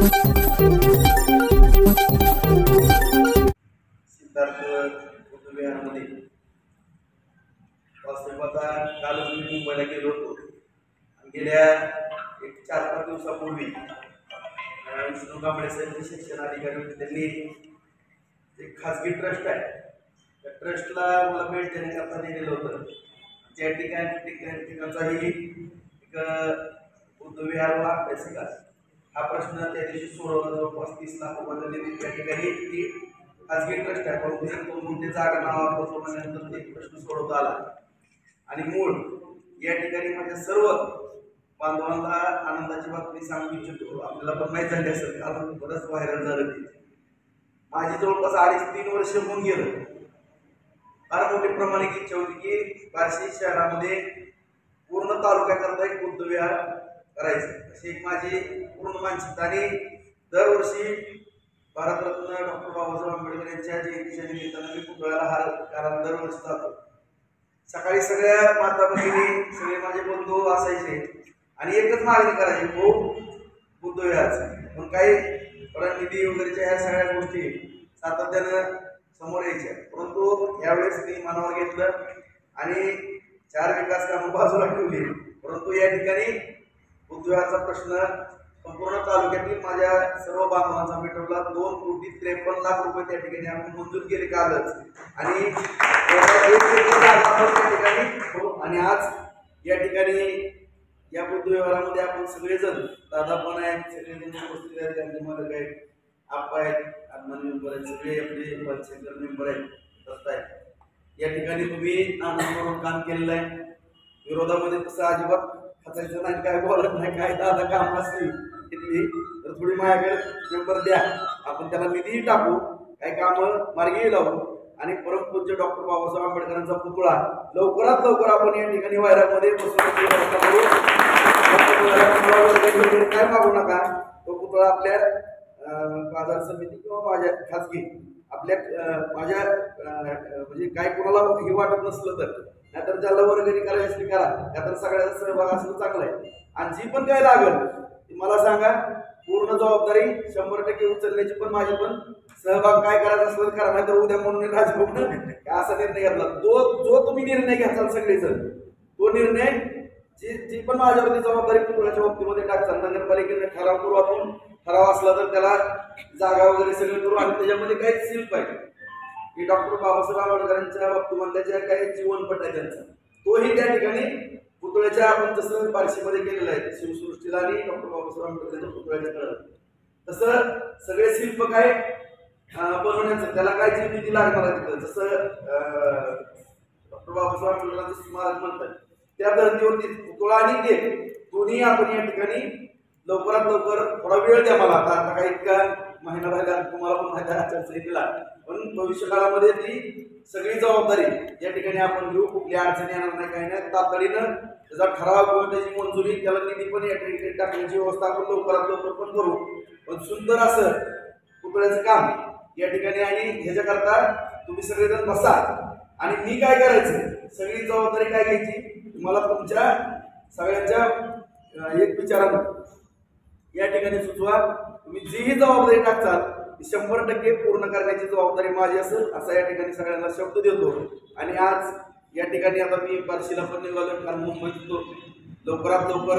सिद्धार्थ बुद्धविहारामध्ये वास्तविकता कालच मी मुंबईला गेलो होतो. गेल्या एक 4-5 दिवसापूर्वी विष्णू कांबळे साहेब शिक्षण अधिकारी होते, त्यांनी एक खाजगी ट्रस्ट आहे त्या ट्रस्टला मला भेट देण्याकरता नेलेलं होतं. त्या ठिकाणचाही एक बुद्धविहार व अभ्यासिका हा प्रश्न त्या दिवशी सोडवला. जवळपास 30 लाख रुपयाचा निधी त्या ठिकाणी ती खाजगी ट्रस्ट आहे, परंतु 1-2 गुंठे जागा नावावर म्हणल्यानंतर ते प्रश्न सोडवता आला. आणि मूळ या ठिकाणी माझ्या सर्व बांधवांना आनंदाची बातमी सांगू इच्छितो. आपल्याला पण माहीत झाली असेल, कारण बरंच व्हायरल झालं ते. माझी जवळपास 2.5-3 वर्ष होऊन गेलं. फार मोठी प्रामाणिक इच्छा होती की बार्शी शहरामध्ये पूर्ण तालुक्याकरता एक बुद्धविहार करायचं, अशी एक माझी पूर्ण मानसिकता. आणि दरवर्षी भारतरत्न डॉक्टर बाबासाहेब आंबेडकर यांच्या जयंतीच्या निमित्तानं मी पुतळ्याला हार घालायला दरवर्षी जातो. सकाळी सगळ्या माता भगिनी सगळे माझे बंधू असायचे आणि एकच मागणी करायची, हो बुद्धविहाराचं. पण काही निधी वगैरेच्या ह्या सगळ्या गोष्टी सातत्यानं समोर यायच्या, परंतु यावेळेस मी मनावर घेतलं आणि 4 विकास कामं बाजूला ठेवली. परंतु या ठिकाणी बुद्धविहाराचा प्रश्न संपूर्ण तालुक्यातील माझ्या सर्व बांधवांचा मिटवला. 2,53,00,000 रुपये त्या ठिकाणी आम्ही मंजूर केले कालच. आणि आणि आज या ठिकाणी या बुद्धविहारामध्ये आपण सगळेजण, दादा पण आहेत, सगळेजण उपस्थित आहेत, त्यांचे मालक आहेत, आप्पा आहेत, आत्मान मेंबर आहेत, सगळे आपले पंचायत मेंबर आहेत, दत्त आहेत. या ठिकाणी तुम्ही आनंद म्हणून काम केलेलं आहे. विरोधामध्ये तसं अजिबात खचायचं नाही, काय बोलत नाही, काय दादा काम असतील तिथली तर थोडी माझ्याकडे मेंबर द्या, आपण त्याला निधीही टाकू, काही कामं मार्गी लावू. आणि परमपूज्य डॉक्टर बाबासाहेब आंबेडकरांचा पुतळा लवकरात लवकर आपण या ठिकाणी वायरामध्ये बसवण्याची व्यवस्था करू. काय मागू नका, तो पुतळा आपल्या बाजार समिती किंवा माझ्या खाजगी आपल्या माझ्या म्हणजे काय कोणाला हे वाटत नसलं तर, नाहीतर ज्याला वर्गणी करायची असली करा, नाहीतर सगळ्याचा सहभाग असणं चांगलं आहे. आणि जी पण काय लागल ती मला सांगा, पूर्ण जबाबदारी 100% उचलण्याची पण माझी पण सहभाग काय करायचा असलं करा, नाहीतर उद्या म्हणून राजभवन असा निर्णय घेतला. जो तुम्ही निर्णय घ्याल सगळेजण, तो निर्णय जी पण माझ्यावरती जबाबदारी पुतळ्याच्या बाबतीमध्ये टाकतात. नगरपालिकेने ठराव करू, आपण ठराव असला तर त्याला जागा वगैरे सगळं करू. आणि त्याच्यामध्ये काही शिल्प आहे की डॉक्टर बाबासाहेब आंबेडकरांच्या बाबतीमध्ये ज्या काही जीवनपट आहे त्यांचा, तोही त्या ठिकाणी पुतळ्याच्या आपण जसं बार्शीमध्ये केलेलं आहे शिवसृष्टीला आणि डॉक्टर बाबासाहेब आंबेडकरांच्या पुतळ्याच्या कळत, तसं सगळे शिल्प काय बनवण्याचं त्याला काय जी निधी लागणार आहे तिथं, जसं डॉक्टर बाबासाहेब आंबेडकरांचं स्मारक म्हणतात त्या धर्तीवरती पुतळा आणि ते दोन्ही आपण या ठिकाणी लवकरात लवकर, थोडा वेळ द्या मला, आता काही इतका महिना राहिला, तुम्हाला पण माहिती आहे आचारसंहितेला, पण भविष्य काळामध्ये ती सगळी जबाबदारी या ठिकाणी आपण घेऊ. कुठली अडचणी येणार नाही, काही नाही, तातडीनं त्याचा ठराव किंवा त्याची मंजुरी, त्याला निधी पण या ठिकाणी टाकण्याची व्यवस्था आपण लवकरात लवकर पण करू. पण सुंदर असं पुतळ्याचं काम या ठिकाणी, आणि ह्याच्याकरता तुम्ही सगळेजण बसा. आणि मी काय करायचं, सगळी जबाबदारी काय घ्यायची, मला तुमच्या सगळ्यांच्या एक विचारानं या ठिकाणी सुचवा. तुम्ही जीही जबाबदारी टाकताल ती 100% पूर्ण करण्याची जबाबदारी माझी असेल, असा या ठिकाणी सगळ्यांना शब्द देतो. आणि आज या ठिकाणी आता मी बार्शीला पण निघालो, कारण मुंबईत लवकरात लवकर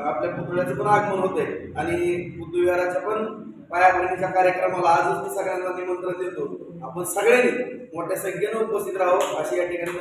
आपल्या पुतळ्याचं पण आगमन होतंय आणि बुद्धविहाराच्या पण पायाभरणीच्या कार्यक्रमाला आजच मी सगळ्यांना निमंत्रण देतो. आपण सगळ्यांनी मोठ्या संख्येने उपस्थित राहावं अशी या ठिकाणी